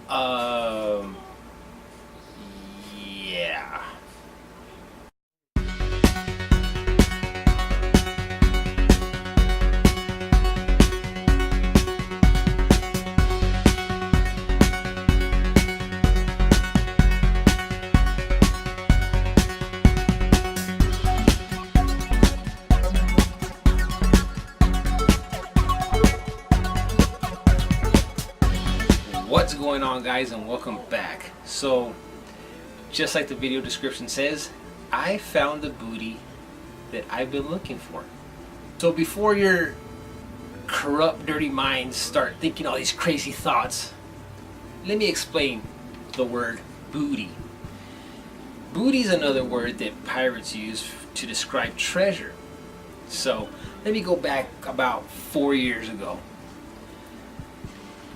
Um, yeah. What's going on, guys, and welcome back. So, just like the video description says, I found the booty that I've been looking for. So before your corrupt, dirty minds start thinking all these crazy thoughts, let me explain the word booty. Booty is another word that pirates use to describe treasure. So let me go back about 4 years ago.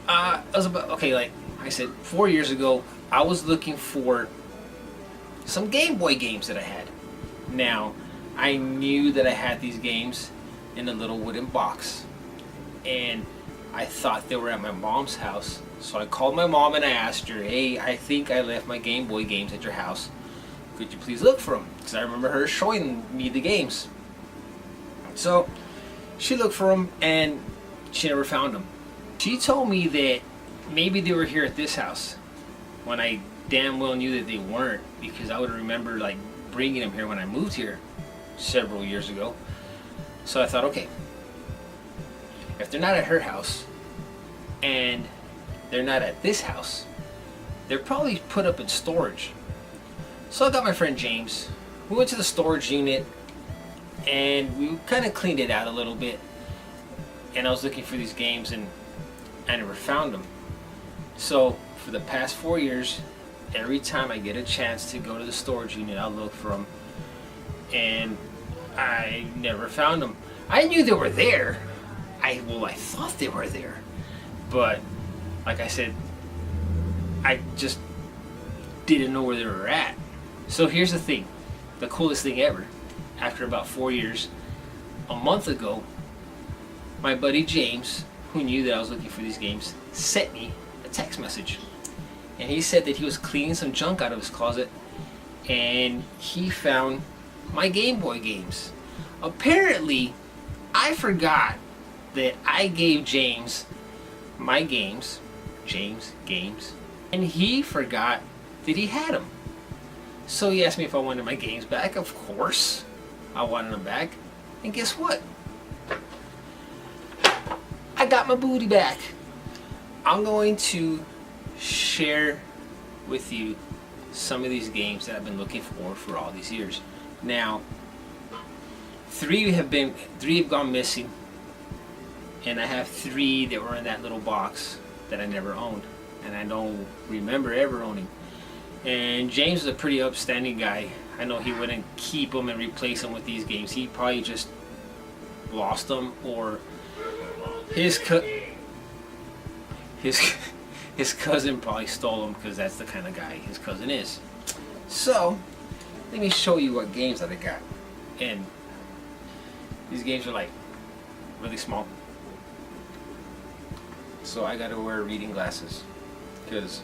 It was about, like I said, 4 years ago, I was looking for some Game Boy games that I had. Now, I knew that I had these games in a little wooden box, and I thought they were at my mom's house. So I called my mom and I asked her, hey, I think I left my Game Boy games at your house. Could you please look for them? Because I remember her showing me the games. So she looked for them and she never found them. She told me that maybe they were here at this house, when I damn well knew that they weren't, because I would remember like bringing them here when I moved here several years ago. So I thought, okay, if they're not at her house and they're not at this house, they're probably put up in storage. So I got my friend James. We went to the storage unit and we kind of cleaned it out a little bit, and I was looking for these games and I never found them. So for the past 4 years, every time I get a chance to go to the storage unit, I'll look for them, and I never found them. I knew they were there. I thought they were there, but like I said, I just didn't know where they were at. So here's the thing, the coolest thing ever. After about 4 years, a month ago, my buddy James, who knew that I was looking for these games, sent me a text message. And he said that he was cleaning some junk out of his closet and he found my Game Boy games. Apparently, I forgot that I gave James my games, and he forgot that he had them. So he asked me if I wanted my games back. Of course, I wanted them back. And guess what? I got my booty back. I'm going to share with you some of these games that I've been looking for all these years. Now, three have gone missing, and I have 3 that were in that little box that I never owned, and I don't remember ever owning. And James is a pretty upstanding guy. I know he wouldn't keep them and replace them with these games. He probably just lost them, or his cousin probably stole them, because that's the kind of guy his cousin is. So let me show you what games that I got. And these games are like really small, so I gotta wear reading glasses because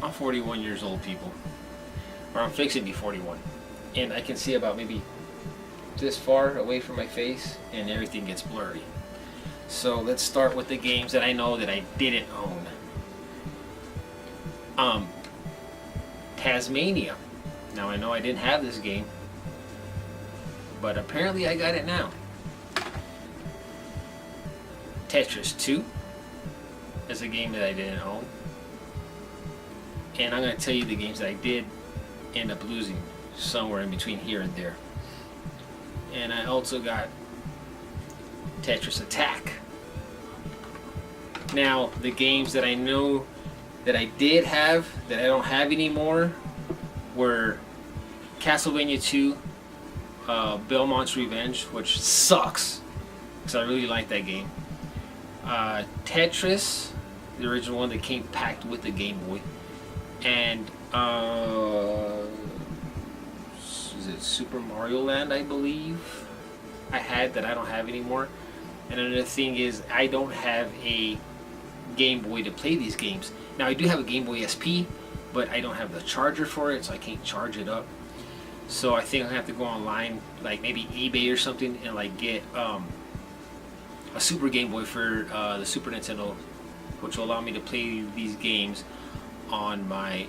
I'm 41 years old, people, or I'm fixing to be 41, and I can see about maybe this far away from my face and everything gets blurry. So let's start with the games that I know that I didn't own. Tasmania. Now I know I didn't have this game, but apparently I got it now. Tetris 2 is a game that I didn't own, and I'm going to tell you the games that I did end up losing somewhere in between here and there. And I also got Tetris Attack. Now, the games that I know that I did have that I don't have anymore were Castlevania 2, Belmont's Revenge, which sucks because I really like that game. Tetris, the original one that came packed with the Game Boy, and is it Super Mario Land, I believe I had that I don't have anymore. And another thing is I don't have a Game Boy to play these games. Now I do have a Game Boy SP, but I don't have the charger for it, so I can't charge it up. So I think I have to go online, like maybe eBay or something, and like get a Super Game Boy for the Super Nintendo, which will allow me to play these games on my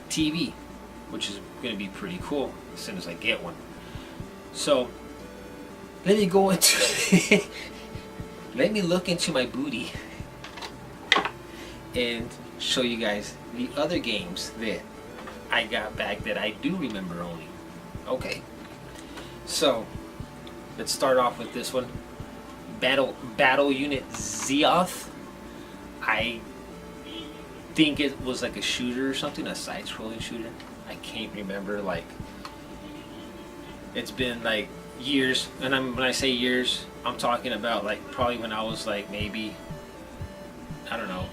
TV, which is going to be pretty cool as soon as I get one. So let me go into let me look into my booty and show you guys the other games that I got back that I do remember owning. Okay, so let's start off with this one, Battle Unit Zeoth. I think it was like a shooter or something, a side-scrolling shooter. I can't remember. Like, it's been like years, and when I say years, I'm talking about like probably when I was like maybe, I don't know,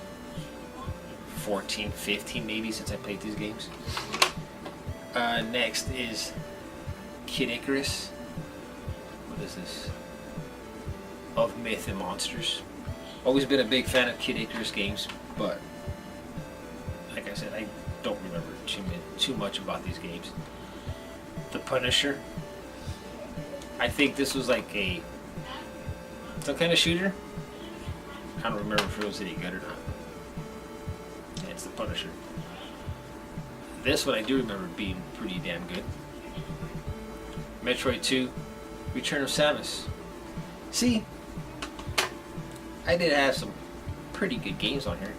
14, 15 maybe, since I played these games. Next is Kid Icarus. What is this? Of Myth and Monsters. Always been a big fan of Kid Icarus games, but like I said, I don't remember too much about these games. The Punisher. I think this was like some kind of shooter. I don't remember if it was any good or not. Yeah, it's The Punisher. This one I do remember being pretty damn good. Metroid 2, Return of Samus. See, I did have some pretty good games on here.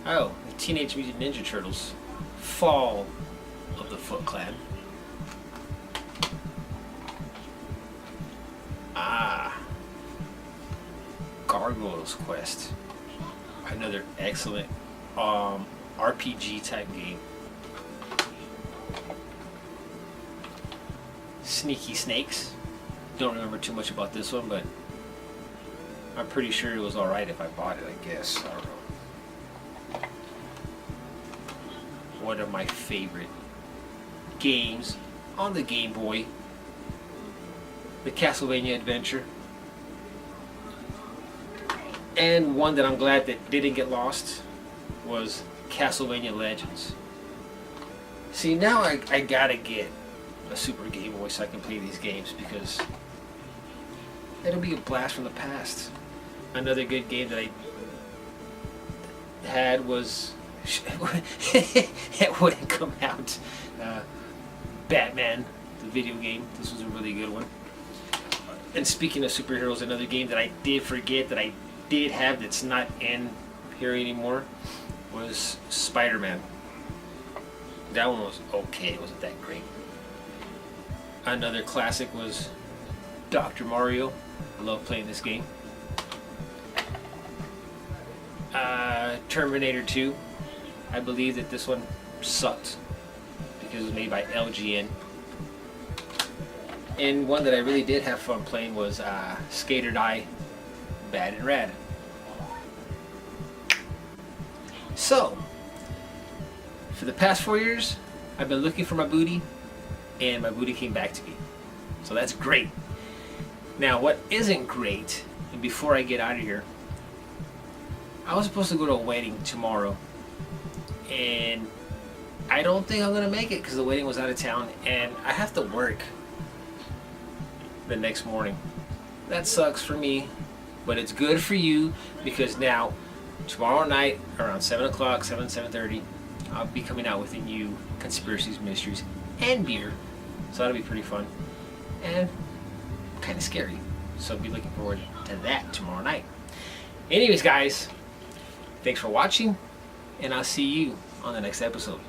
Oh, the Teenage Mutant Ninja Turtles, Fall of the Foot Clan. Gargoyle's Quest. Another excellent RPG type game. Sneaky Snakes. Don't remember too much about this one, but I'm pretty sure it was alright if I bought it, I guess. I don't know. One of my favorite games on the Game Boy, the Castlevania Adventure. And one that I'm glad that didn't get lost was Castlevania Legends. See, now I gotta get a Super Game Boy so I can play these games, because it'll be a blast from the past. Another good game that I had was it wouldn't come out. Batman, the video game. This was a really good one. And speaking of superheroes, another game that I did forget that I did have that's not in here anymore was Spider-Man. That one was okay. It wasn't that great. Another classic was Dr. Mario. I love playing this game. Terminator 2. I believe that this one sucked because it was made by LGN. And one that I really did have fun playing was Skate or Die, Bad and Rad. So, for the past 4 years, I've been looking for my booty, and my booty came back to me. So that's great. Now, what isn't great, and before I get out of here, I was supposed to go to a wedding tomorrow, and I don't think I'm going to make it because the wedding was out of town, and I have to work the next morning. That sucks for me, but it's good for you, because now, tomorrow night, around 7 o'clock, 7:30, I'll be coming out with a new Conspiracies, Mysteries, and beer. So that'll be pretty fun. And kind of scary. So I'll be looking forward to that tomorrow night. Anyways, guys, thanks for watching, and I'll see you on the next episode.